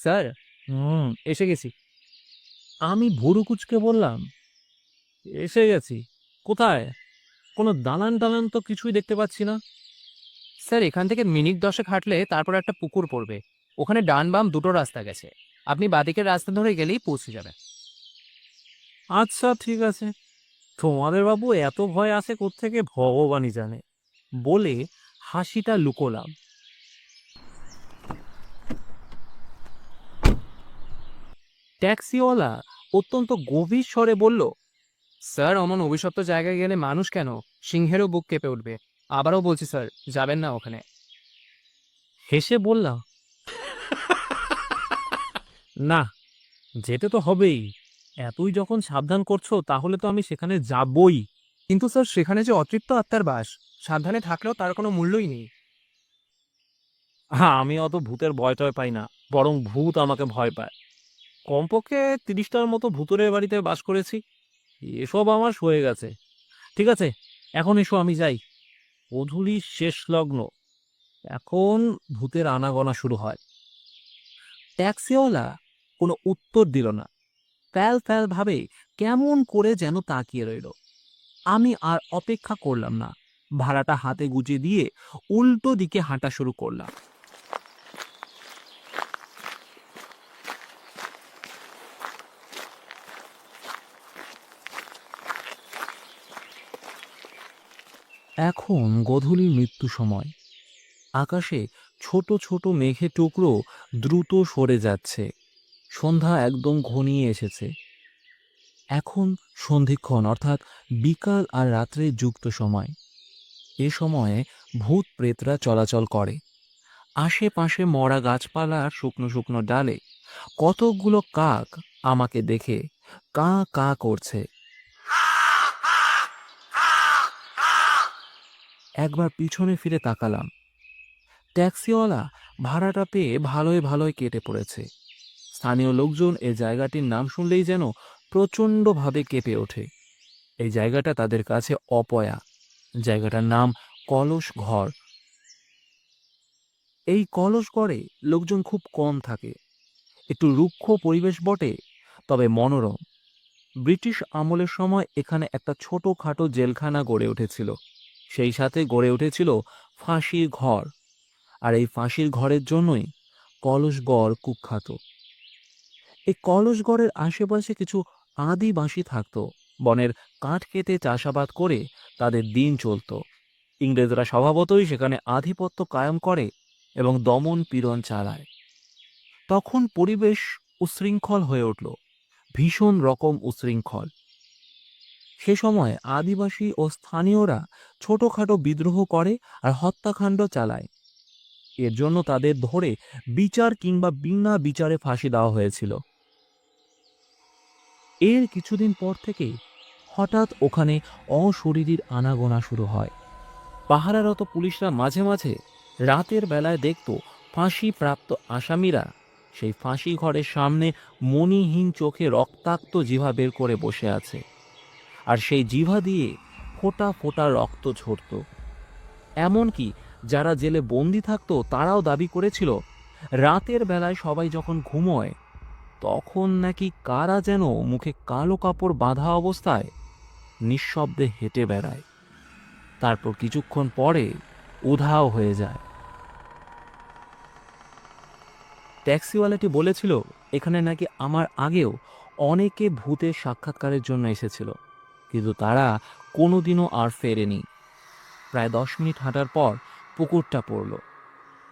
Sir. এসে গেছি। আমি ভুরু কুঁচকে বললাম, এসে গেছি? কোথায়? কোনো দালান টালান তো কিছুই দেখতে পাচ্ছি না। স্যার, এখান থেকে মিনিট 10 হাঁটলে তারপর একটা পুকুর পড়বে। ওখানে ডান বাম দুটো রাস্তা গেছে। আপনি বাঁদিকের রাস্তা ধরে গেলেই পৌঁছে যাবেন। আচ্ছা, ঠিক আছে। তোমাদের বাবু এত ভয় আসে কোত্থেকে ভগবানই জানে। বলে হাসিটা লুকোলাম। ট্যাক্সিওয়ালা অত্যন্ত গভীর স্বরে বলল, স্যার, অমন অভিশপ্ত জায়গায় গেলে মানুষ কেন, সিংহেরও বুক কেঁপে উঠবে। আবারও বলছি স্যার, যাবেন না ওখানে। হেসে বললাম, না, যেতে তো হবেই। এতই যখন সাবধান করছো তাহলে তো আমি সেখানে যাবই। কিন্তু স্যার, সেখানে যে অতৃপ্ত আত্মার বাস, সাবধানে থাকলেও তার কোনো মূল্যই নেই। হ্যাঁ, আমি অত ভূতের ভয় টয় পাই না, বরং ভূত আমাকে ভয় পায়। কমপক্ষে 30টার মতো ভূতুরের বাড়িতে বাস করেছি। এসব আমার সয়ে গেছে। ঠিক আছে, এখন এসো আমি যাই। অধুলি শেষ লগ্ন, এখন ভূতের আনাগোনা শুরু হয়। ট্যাক্সিওয়ালা কোনো উত্তর দিল না। ফ্যাল ফ্যাল ভাবে কেমন করে যেন তাকিয়ে রইল। আমি আর অপেক্ষা করলাম না, ভাড়াটা হাতে গুজে দিয়ে উল্টো দিকে হাঁটা শুরু করলাম। এখন গোধূলির মৃত্যু সময়। আকাশে ছোট ছোট মেঘে টুকরো দ্রুত সরে যাচ্ছে। সন্ধ্যা একদম ঘনিয়ে এসেছে। এখন সন্ধিক্ষণ, অর্থাৎ বিকাল আর রাত্রে যুক্ত সময়। এ সময়ে ভূত প্রেতরা চলাচল করে। আশেপাশে মরা গাছপালা আর শুকনো শুকনো ডালে কতকগুলো কাক আমাকে দেখে কা কা করছে। একবার পিছনে ফিরে তাকালাম। ট্যাক্সিওয়ালা ভাড়াটা পেয়ে ভালোই ভালোই কেটে পড়েছে। স্থানীয় লোকজন এই জায়গাটির নাম শুনলেই যেন প্রচণ্ডভাবে কেঁপে ওঠে। এই জায়গাটা তাদের কাছে অপয়া। জায়গাটার নাম কলস ঘর। এই কলস ঘরে লোকজন খুব কম থাকে। একটু রুক্ষ পরিবেশ বটে, তবে মনোরম। ব্রিটিশ আমলের সময় এখানে একটা ছোটখাটো জেলখানা গড়ে উঠেছিল। সেই সাথে গড়ে উঠেছিল ফাঁসির ঘর। আর এই ফাঁসির ঘরের জন্যই কলসগড় কুখ্যাত। এই কলসগড়ের আশেপাশে কিছু আদিবাসী থাকতো। বনের কাঠ কেটে চাষাবাদ করে তাদের দিন চলত। ইংরেজরা স্বভাবতই সেখানে আধিপত্য কায়েম করে এবং দমন পীড়ন চালায়। তখন পরিবেশ উচ্ছৃঙ্খল হয়ে উঠল, ভীষণ রকম উচ্ছৃঙ্খল। সে সময় আদিবাসী ও স্থানীয়রা ছোটখাটো বিদ্রোহ করে আর হত্যাকাণ্ড চালায়। এর জন্য তাদের ধরে বিচার কিংবা বিনা বিচারে ফাঁসি দেওয়া হয়েছিল। এর কিছুদিন পর থেকে হঠাৎ ওখানে অশরীরীর আনাগোনা শুরু হয়। পাহারারত পুলিশরা মাঝে মাঝে রাতের বেলায় দেখত ফাঁসি প্রাপ্ত আসামিরা সেই ফাঁসি ঘরের সামনে মণিহীন চোখে রক্তাক্ত জিভা বের করে বসে আছে, আর সেই জিভা দিয়ে ফোঁটা ফোঁটা রক্ত ঝরত। এমনকি যারা জেলে বন্দি থাকতো তারাও দাবি করেছিল রাতের বেলায় সবাই যখন ঘুমোয় তখন নাকি কারা যেন মুখে কালো কাপড় বাঁধা অবস্থায় নিঃশব্দে হেঁটে বেড়ায়, তারপর কিছুক্ষণ পরে উধাও হয়ে যায়। ট্যাক্সিওয়ালাটি বলেছিল এখানে নাকি আমার আগেও অনেকে ভূতের সাক্ষাৎকারের জন্য এসেছিল, কিন্তু তারা কোনোদিনও আর ফেরেনি। প্রায় 10 মিনিট হাঁটার পর পুকুরটা পড়ল।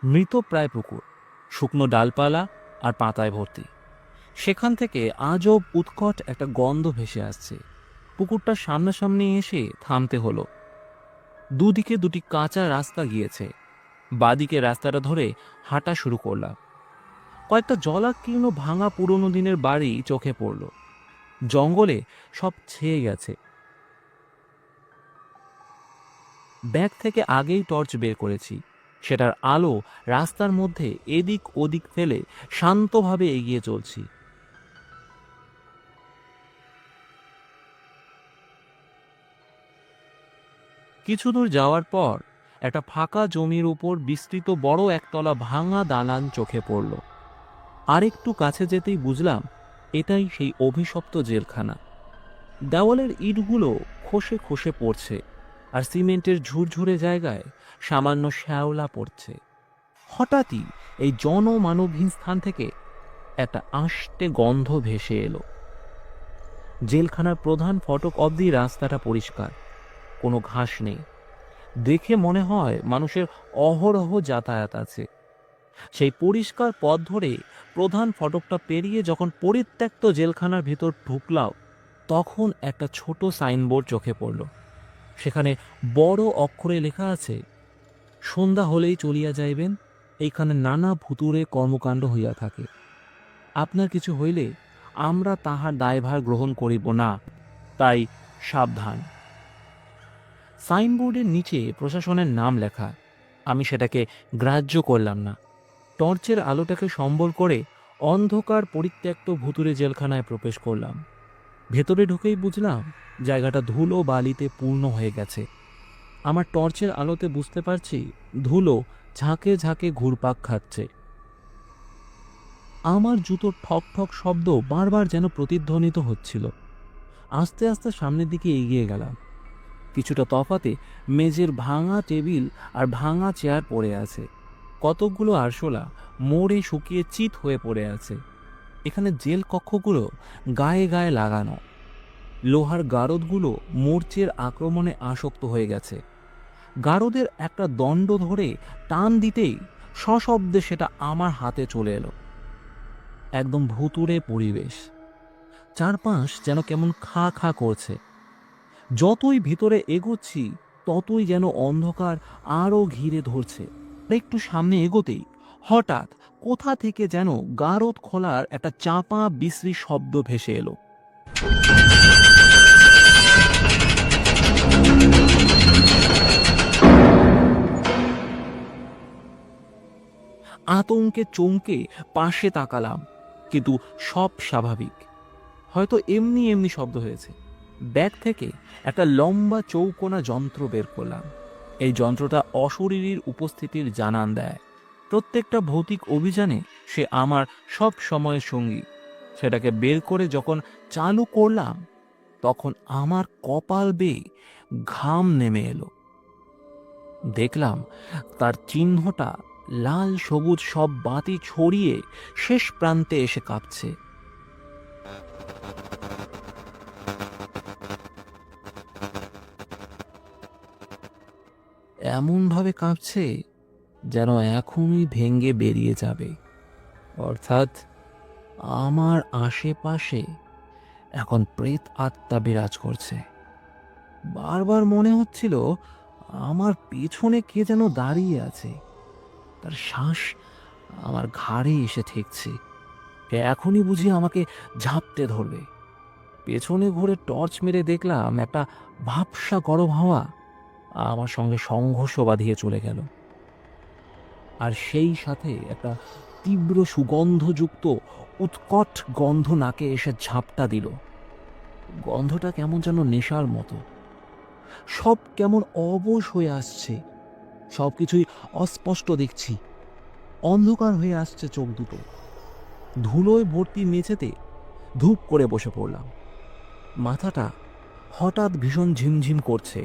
মৃত প্রায় পুকুর, শুকনো ডালপালা আর পাতায় ভর্তি। সেখান থেকে আজব উৎকট একটা গন্ধ ভেসে আসছে। পুকুরটার সামনাসামনি এসে থামতে হলো। দুদিকে দুটি কাঁচা রাস্তা গিয়েছে। বাদিকে রাস্তাটা ধরে হাঁটা শুরু করলাম। কয়েকটা জলাকীর্ণ ভাঙা পুরনো দিনের বাড়ি চোখে পড়ল। জঙ্গলে সব ছেয়ে গেছে। ব্যাগ থেকে আগেই টর্চ বের করেছি। সেটার আলো রাস্তার মধ্যে এদিক ওদিক ফেলে শান্তভাবে এগিয়ে চলছি। কিছু দূর যাওয়ার পর একটা ফাঁকা জমির উপর বিস্তৃত বড় একতলা ভাঙা দালান চোখে পড়ল। আরেকটু কাছে যেতেই বুঝলাম এটাই সেই অভিশপ্ত জেলখানা। দেওয়ালের ইটগুলো খসে খসে পড়ছে, আর সিমেন্টের ঝুরঝুরে জায়গায় সামান্য শ্যাওলা পড়ছে। হঠাৎই এই জনমানবহীন স্থান থেকে একটা আষ্টে গন্ধ ভেসে এলো। জেলখানার প্রধান ফটক অবধি রাস্তাটা পরিষ্কার, কোনো ঘাস নেই। দেখে মনে হয় মানুষের অহরহ যাতায়াত আছে। সেই পরিষ্কার পথ ধরে প্রধান ফটকটা পেরিয়ে যখন পরিত্যক্ত জেলখানার ভিতর ঢুকলাম, তখন একটা ছোট সাইনবোর্ড চোখে পড়ল। সেখানে বড় অক্ষরে লেখা আছে, সন্ধ্যা হলেই চলিয়া যাইবেন, এইখানে নানা ভুতুরে কর্মকাণ্ড হইয়া থাকে। আপনার কিছু হইলে আমরা তাহার দায়ভার গ্রহণ করিব না, তাই সাবধান। সাইনবোর্ডের নিচে প্রশাসনের নাম লেখা। আমি সেটাকে গ্রাহ্য করলাম না। টর্চের আলোটাকে সম্বল করে অন্ধকার পরিত্যক্ত ভুতুরে জেলখানায় প্রবেশ করলাম। ভেতরে ঢুকেই বুঝলাম জায়গাটা ধুলো বালিতে পূর্ণ হয়ে গেছে। আমার টর্চের আলোতে বুঝতে পারছি ধুলো ঝাঁকে ঝাঁকে ঘুরপাক খাচ্ছে। আমার জুতোর ঠক ঠক শব্দ বারবার যেন প্রতিধ্বনিত হচ্ছিল। আস্তে আস্তে সামনের দিকে এগিয়ে গেলাম। কিছুটা তফাতে মেঝের ভাঙা টেবিল আর ভাঙা চেয়ার পড়ে আছে। কতকগুলো আরশোলা মোড়ে শুকিয়ে চিত হয়ে পড়ে আছে। এখানে জেল কক্ষগুলো গায়ে গায়ে লাগানো। লোহার গারদগুলো মোর্চের আক্রমণে আসক্ত হয়ে গেছে। গারদের একটা দণ্ড ধরে টান দিতেই সশব্দে সেটা আমার হাতে চলে এলো। একদম ভুতুড়ে পরিবেশ। চারপাশ যেন কেমন খা খা করছে। যতই ভিতরে এগোচ্ছি ততই যেন অন্ধকার আরও ঘিরে ধরছে। একটু সামনে এগোতেই হঠাৎ কোথা থেকে যেন গারদ খোলার একটা চাপা বিশ্রী শব্দ ভেসে এলো। আতঙ্কে চমকে পাশে তাকালাম, কিন্তু সব স্বাভাবিক। হয়তো এমনি এমনি শব্দ হয়েছে। ব্যাগ থেকে একটা লম্বা চৌকোনা যন্ত্র বের করলাম। এই যন্ত্রটা অশরীরীর উপস্থিতির জানান দেয়। প্রত্যেকটা ভৌতিক অভিযানে সে আমার সব সময়ের সঙ্গী। সেটাকে বের করে যখন চালু করলাম, তখন আমার কপাল বেয়ে ঘাম নেমে এলো। দেখলাম তার চিহ্নটা লাল সবুজ সব বাতি ছড়িয়ে শেষ প্রান্তে এসে কাঁপছে। এমনভাবে কাঁপছে যেন এখনই ভেঙে বেরিয়ে যাবে। অর্থাৎ আমার আশেপাশে এখন প্রেত আত্মা বিরাজ করছে। বারবার মনে হচ্ছিল আমার পেছনে কে যেন দাঁড়িয়ে আছে। তার শ্বাস আমার ঘাড়ে এসে ঠেকছে। সে এখনই বুঝি আমাকে ঝাঁপতে ধরবে। পেছনে ঘুরে টর্চ মেরে দেখলাম একটা ভাবসা গরম হাওয়া আমার সঙ্গে সংঘর্ষ বাঁধিয়ে চলে গেল। আর সেই সাথে একটা তীব্র সুগন্ধযুক্ত উৎকট গন্ধ নাকে এসে ঝাপটা দিল। গন্ধটা কেমন যেন নেশার মতো। সব কেমন অবশ হয়ে আসছে। সবকিছুই অস্পষ্ট দেখছি। অন্ধকার হয়ে আসছে চোখ দুটো। ধুলোয় ভর্তি মেঝেতে ধূপ করে বসে পড়লাম। মাথাটা হঠাৎ ভীষণ ঝিমঝিম করছে।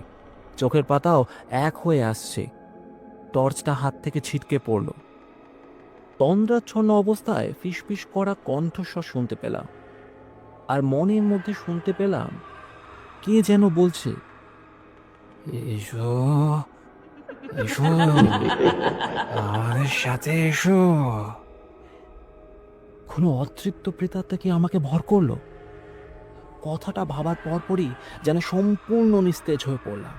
চোখের পাতাও এক হয়ে আসছে। টর্চটা হাত থেকে ছিটকে পড়ল। তন্দ্রাচ্ছন্ন অবস্থায় ফিসফিস করা কণ্ঠস্বর শুনতে পেলাম, আর মনের মধ্যে শুনতে পেলাম কে যেন বলছে, এসো এসো, আমাদের সাথে এসো। কোনো অতৃপ্ত প্রেতাত্মা কি আমাকে ভর করলো? কথাটা ভাবার পরপরই যেন সম্পূর্ণ নিস্তেজ হয়ে পড়লাম।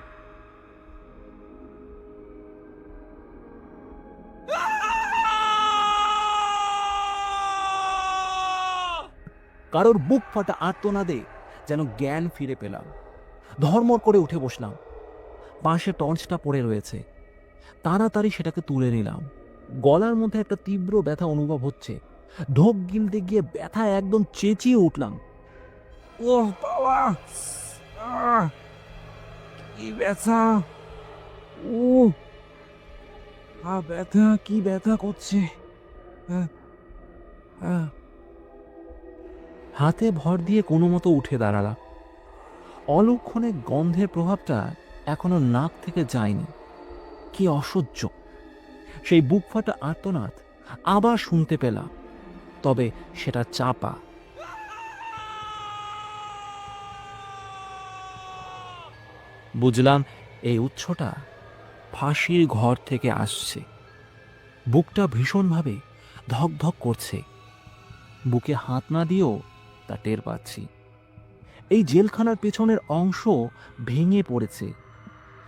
কারোর বুক ফাটা আর্তনাদে যেন জ্ঞান ফিরে পেলাম। ধর্মর করে উঠে বসলাম। পাশে টর্চটা পড়ে রয়েছে। তাড়াতাড়ি সেটাকে তুলে নিলাম। গলার মধ্যে একটা তীব্র ব্যথা অনুভব হচ্ছে। ঢোক গিলতে গিয়ে ব্যথা একদম চেঁচিয়ে উঠলাম, ও বাবা, কি ব্যথা! ও ব্যথা, কি ব্যথা করছে! হাতে ভর দিয়ে কোনো মতো উঠে দাঁড়ালাম। অলক্ষণে গন্ধের প্রভাবটা এখনো নাক থেকে যায়নি। কি অসহ্য! সেই বুক ফাটা আর্তনাদ আবার শুনতে পেলাম, তবে সেটা চাপা। বুঝলাম এই উৎসটা ফাঁসির ঘর থেকে আসছে। বুকটা ভীষণভাবে ধকধক করছে। বুকে হাত না দিয়েও তা টের পাচ্ছি। এই জেলখানার পেছনের অংশ ভেঙে পড়েছে।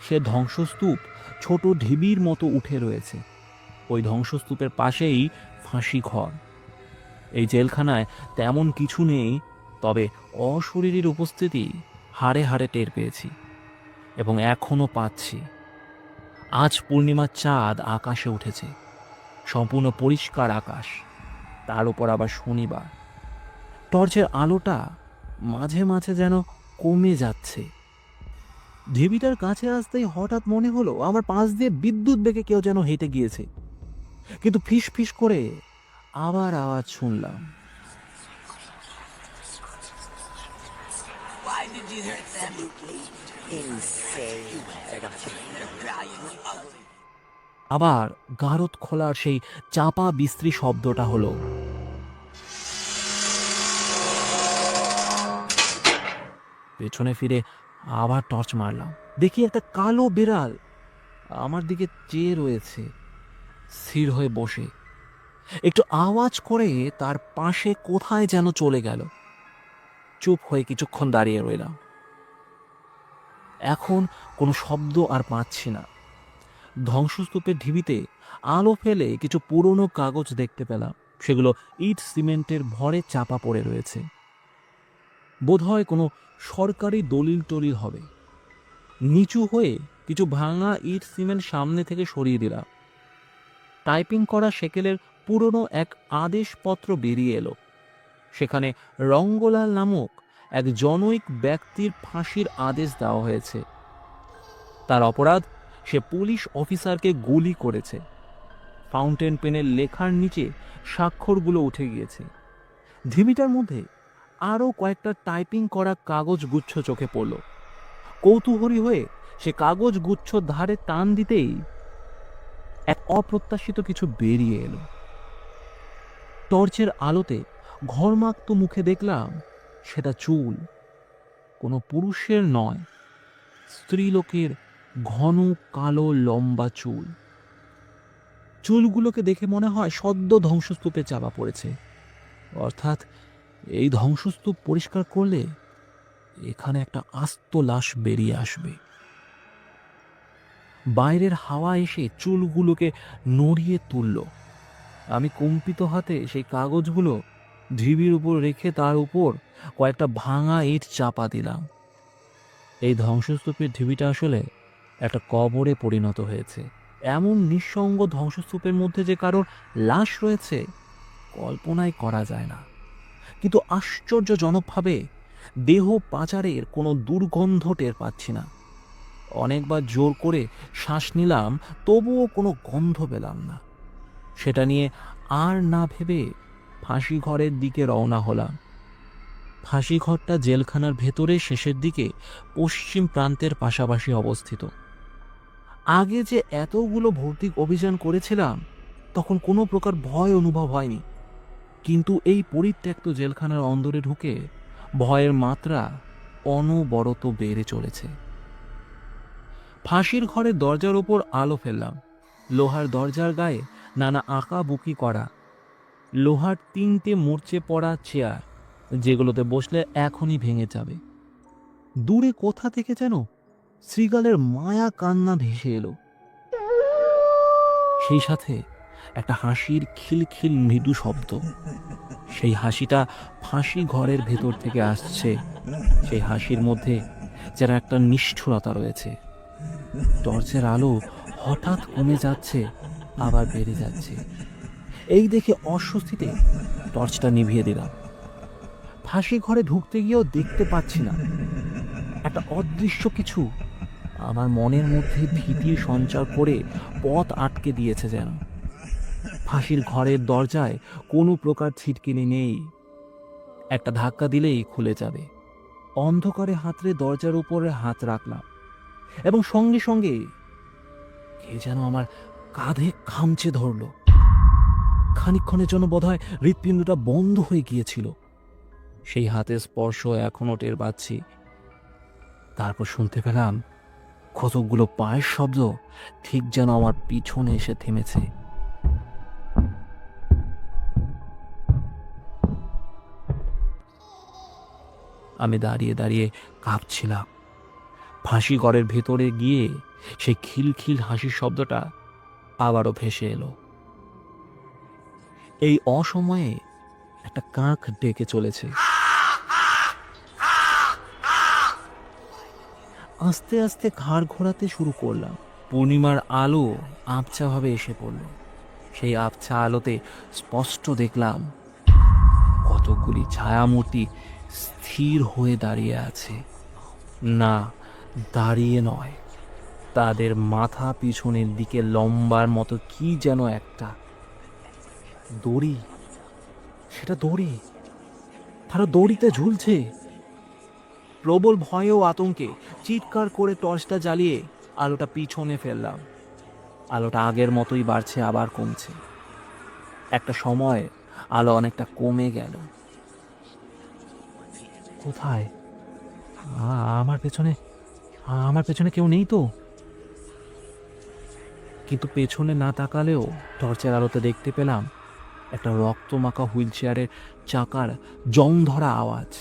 সে ধ্বংসস্তূপ ছোট ঢিবির মতো উঠে রয়েছে। ওই ধ্বংসস্তূপের পাশেই ফাঁসি ঘর। এই জেলখানায় তেমন কিছু নেই, তবে অশরীরীর উপস্থিতি হাড়ে হাড়ে টের পেয়েছি এবং এখনো পাচ্ছি। আজ পূর্ণিমার চাঁদ আকাশে উঠেছে, সম্পূর্ণ পরিষ্কার আকাশ, তার উপর আবার শনিবার। টর্চের আলোটা মাঝে মাঝে যেন কমে যাচ্ছে। ঢিবিটার কাছে আসতেই হঠাৎ মনে হলো আমার পাশ দিয়ে বিদ্যুৎ বেগে কেউ যেন হেঁটে গিয়েছে, কিন্তু ফিস ফিস করে আবার আওয়াজ শুনলাম। আবার গারদ খোলার সেই চাপা বিশ্রী শব্দটা হলো। পেছনে ফিরে আবার টর্চ মারলাম। দেখি একটা কালো বিড়াল আমার দিকে চেয়ে রয়েছে, স্থির হয়ে বসে। একটু আওয়াজ করে তার পাশে কোথায় যেন চলে গেল। চুপ হয়ে কিছুক্ষণ দাঁড়িয়ে রইলাম। এখন কোনো শব্দ আর পাচ্ছি না। ধ্বংসস্তূপের ঢিবিতে আলো ফেলে কিছু পুরনো কাগজ দেখতে পেলাম। সেগুলো ইট সিমেন্টের ভরে চাপা পড়ে রয়েছে। বোধহয় কোনো সরকারি দলিল টলিল হবে। নিচু হয়ে কিছু ভাঙা ইট সিমেন্ট সামনে থেকে সরিয়ে দিলাম। টাইপিং করা সেকেলের পুরনো এক আদেশপত্র বেরিয়ে এলো। সেখানে রঙ্গলাল নামক এক জনৈক ব্যক্তির ফাঁসির আদেশ দেওয়া হয়েছে। তার অপরাধ, সে পুলিশ অফিসারকে গুলি করেছে। ফাউন্টেন পেনের লেখার নিচে স্বাক্ষরগুলো উঠে গিয়েছে। ঢিবিটার মধ্যে আরও কয়েকটা টাইপিং করা কাগজ গুচ্ছ চোখে পড়ল। কৌতূহলী হয়ে সে কাগজ গুচ্ছ ধারে টান দিতেই এক অপ্রত্যাশিত কিছু বেরিয়ে এলো। টর্চের আলোতে ঘর্মাক্ত মুখে দেখলাম সেটা চুল। কোনো পুরুষের নয়, স্ত্রীলোকের ঘন কালো লম্বা চুল। চুলগুলোকে দেখে মনে হয় সদ্য ধ্বংসস্তূপে চাপা পড়েছে। অর্থাৎ এই ধ্বংসস্তূপ পরিষ্কার করলে এখানে একটা আস্ত লাশ বেরিয়ে আসবে। বাইরের হাওয়া এসে চুলগুলোকে নড়িয়ে তুলল। আমি কম্পিত হাতে সেই কাগজগুলো ঢিবির উপর রেখে তার উপর কয়েকটা ভাঙা ইট চাপা দিলাম। এই ধ্বংসস্তূপের ঢিবিটা আসলে একটা কবরে পরিণত হয়েছে। এমন নিঃসঙ্গ ধ্বংসস্তূপের মধ্যে যে কারোর লাশ রয়েছে কল্পনাই করা যায় না। কিন্তু আশ্চর্যজনকভাবে দেহ পাচারের কোনো দুর্গন্ধ টের পাচ্ছি না। অনেকবার জোর করে শ্বাস নিলাম, তবুও কোনো গন্ধ পেলাম না। সেটা নিয়ে আর না ভেবে ফাঁসি ঘরের দিকে রওনা হলাম। ফাঁসি ঘরটা জেলখানার ভেতরে শেষের দিকে পশ্চিম প্রান্তের পাশাপাশি অবস্থিত। আগে যে এতগুলো ভৌতিক অভিযান করেছিলাম তখন কোনো প্রকার ভয় অনুভব হয়নি, কিন্তু এই পরিত্যক্ত জেলখানার অন্দরে ঢুকে ভয়ের মাত্রা অনবরত বেড়ে চলেছে। ফাঁসির ঘরের দরজার ওপর আলো ফেললাম। লোহার দরজার গায়ে নানা আঁকা বুকি করা, লোহার 3টে মরচে পড়া চেয়ার, যেগুলোতে বসলে এখনই ভেঙে যাবে। দূরে কোথা থেকে যেন শ্রীগালের মায়া কান্না ভেসে এলো। সেই সাথে একটা হাসির খিলখিল মৃদু শব্দ। সেই হাসিটা ফাঁসি ঘরের ভেতর থেকে আসছে। সেই হাসির মধ্যে যেন একটা নিষ্ঠুরতা রয়েছে। টর্চের আলো হঠাৎ কমে যাচ্ছে, আবার বেড়ে যাচ্ছে। এই দেখে অস্বস্তিতে টর্চটা নিভিয়ে দিলাম। ফাঁসি ঘরে ঢুকতে গিয়েও দেখতে পাচ্ছি না। একটা অদৃশ্য কিছু আমার মনের মধ্যে ভীতির সঞ্চার করে পথ আটকে দিয়েছে যেন। ফাঁসির ঘরের দরজায় কোনো প্রকার ছিটকিনি নেই, একটা ধাক্কা দিলেই খুলে যাবে। অন্ধকারে হাতড়ে দরজার উপরে হাত রাখলাম এবং সঙ্গে সঙ্গে কে যেন আমার কাঁধে খামচে ধরল। খানিকক্ষণের জন্য বোধহয় হৃৎপিণ্ডটা বন্ধ হয়ে গিয়েছিল। সেই হাতের স্পর্শ এখনো টের পাচ্ছি। তারপর শুনতে পেলাম কতকগুলো পায়ের শব্দ, ঠিক যেন আমার পিছনে এসে থেমেছে। আমি দাঁড়িয়ে দাঁড়িয়ে কাঁপছিলাম। ফাঁসি ঘরের ভেতরে গিয়ে সেই খিলখিল হাসির শব্দটা আবারও ভেসে এলো। এই অসময়ে একটা কাক ডেকে চলেছে। আস্তে আস্তে ঘাড় ঘোরাতে শুরু করলাম। পূর্ণিমার আলো আবছাভাবে এসে পড়ল। সেই আবছা আলোতে স্পষ্ট দেখলাম কতগুলি ছায়ামূর্তি স্থির হয়ে দাঁড়িয়ে আছে। না, দাঁড়িয়ে নয়, তাদের মাথা পিছনের দিকে লম্বার মতো কি যেন একটা দড়ি। সেটা দড়ি, তারা দড়িতে ঝুলছে। প্রবল ভয়ে ও আতঙ্কে চিৎকার করে টর্চটা জ্বালিয়ে আলোটা পিছনে ফেললাম। আলোটা আগের মতোই বাড়ছে, আবার কমছে। একটা সময় আলো অনেকটা কমে গেল। কোথায়? আমার পেছনে, আমার পেছনে কেউ নেই তো? কিন্তু পেছনে না তাকালেও টর্চের আলোতে দেখতে পেলাম একটা রক্তমাখা হুইল চেয়ারের চাকার জং ধরা আওয়াজ।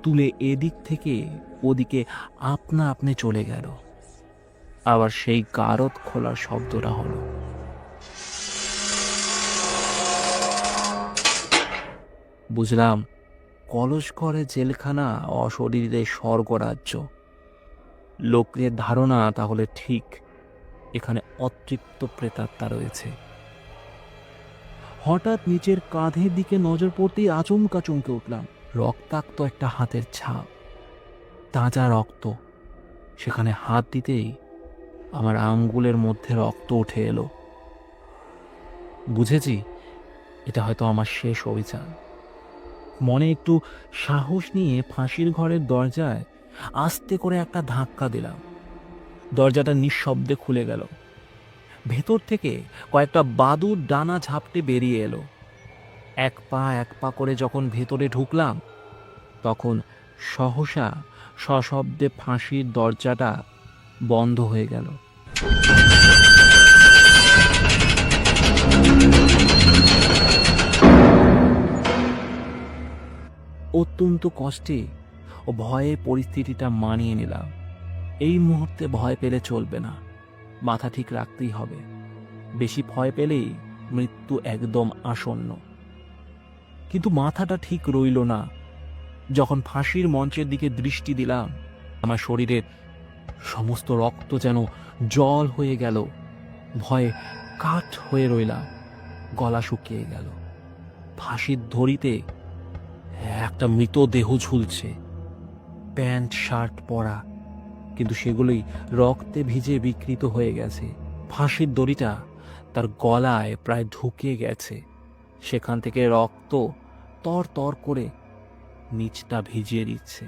তুলে এদিক থেকে ওদিকে আপনা আপনি চলে গেল। আবার সেই গারদ খোলার শব্দটা হলো। বুঝলাম কলসঘরে জেলখানা অশরীরে স্বর্গরাজ্য। লোকের ধারণা তাহলে ঠিক, এখানে অতৃপ্ত প্রেতাত্মা রয়েছে। হঠাৎ নিচের কাঁধের দিকে নজর পড়তেই আচমকা চমকে উঠলাম। রক্তাক্ত একটা হাতের ছাপ, তাজা রক্ত। সেখানে হাত দিতেই আমার আঙ্গুলের মধ্যে রক্ত উঠে এলো। বুঝেছি এটা হয়তো আমার শেষ অভিযান। মনে একটু সাহস নিয়ে ফাঁসির ঘরের দরজায় আস্তে করে একটা ধাক্কা দিলাম। দরজাটা নিঃশব্দে খুলে গেল। ভেতর থেকে কয়েকটা বাদুর ডানা ঝাপটে বেরিয়ে এলো। এক পা করে যখন ভেতরে ঢুকলাম, তখন সহসা সশব্দে ফাঁসির দরজাটা বন্ধ হয়ে গেল। অত্যন্ত কষ্টে ও ভয়ে পরিস্থিতিটা মানিয়ে নিলাম। এই মুহূর্তে ভয় পেলে চলবে না, মাথা ঠিক রাখতেই হবে। বেশি ভয় পেলেই মৃত্যু একদম আসন্ন। কিন্তু মাথাটা ঠিক রইল না। যখন ফাঁসির মঞ্চের দিকে দৃষ্টি দিলাম, আমার শরীরের সমস্ত রক্ত যেন জল হয়ে গেল। ভয়ে কাঠ হয়ে রইলাম, গলা শুকিয়ে গেল। ফাঁসির দড়িতে একটা মৃতদেহ ঝুলছে, প্যান্ট শার্ট পরা, কিন্তু সেগুলোই রক্তে ভিজে বিকৃত হয়ে গেছে। ফাঁসির দড়িটা তার গলায় প্রায় ঢুকে গেছে। সেখান থেকে রক্ত তর তর করে নিচটা ভিজিয়ে দিচ্ছে।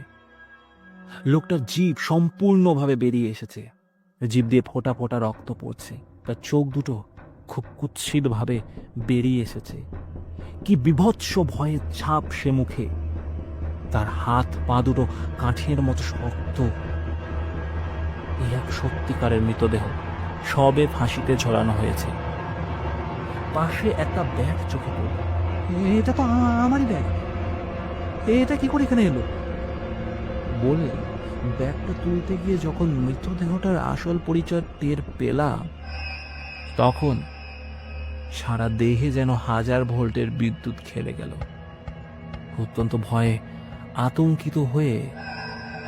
লোকটার জিভ সম্পূর্ণভাবে বেরিয়ে এসেছে। জিভ দিয়ে ফোঁটা ফোঁটা রক্ত পড়ছে। তার চোখ দুটো খুব কুৎসিতভাবে বেরিয়ে এসেছে। কি বিভৎস ভয়ের ছাপ সে মুখে। তার হাত পা দুটো কাঠের মতো শক্ত। এই এক সত্যিকারের মৃতদেহ, সবে ফাঁসিতে ঝোলানো হয়েছে। পাশে একটা ব্যাগ চোখে পড়ল। এটা তো আমারই ব্যাগ, এটা কি করে এখানে এলো বলে ব্যাগটা তুলতে গিয়ে যখন মৃতদেহটার আসল পরিচয় টের পেলাম, তখন সারা দেহে যেন 1000 ভোল্টের বিদ্যুৎ খেলে গেল। অত্যন্ত ভয়ে আতঙ্কিত হয়ে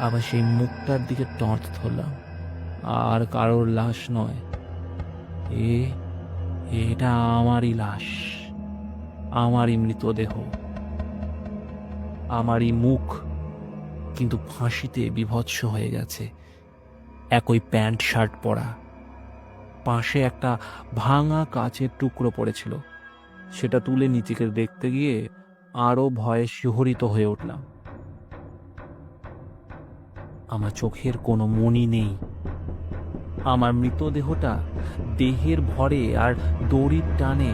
আবার সেই মুখটার দিকে টর্চ ধরলাম। আর কারোর লাশ নয়, এটা আমারই লাশ, আমারই মৃতদেহ, আমারই মুখ, কিন্তু ফাঁসিতে বিভৎস হয়ে গেছে। একই প্যান্ট শার্ট পরা, পাশে একটা ভাঙা কাচের টুকরো পড়েছিল। সেটা তুলে নিজেকে দেখতে গিয়ে আরো ভয়ে শিহরিত হয়ে উঠলাম। আমার চোখের কোনো মনি নেই। আমার মৃতদেহটা দেহের ভরে আর দড়ির টানে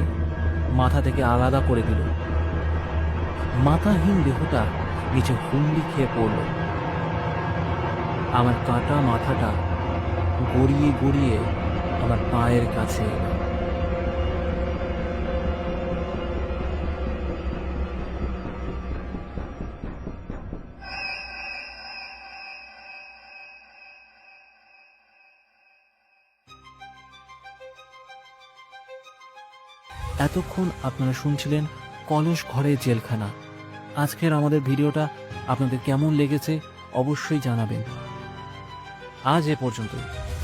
মাথা থেকে আলাদা করে দিল। মাথাহীন দেহটা নিচে হুমড়ি খেয়ে পড়ল। আমার কাটা মাথাটা গড়িয়ে গড়িয়ে আমার পায়ের কাছে এলো। এতক্ষণ আপনারা শুনছিলেন কলস ঘরে জেলখানা। আজকের আমাদের ভিডিওটা আপনাদের কেমন লেগেছে অবশ্যই জানাবেন। আজ এ পর্যন্ত,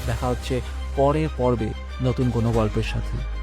দেখা হচ্ছে পরের পর্বে নতুন কোনো গল্পের সাথে।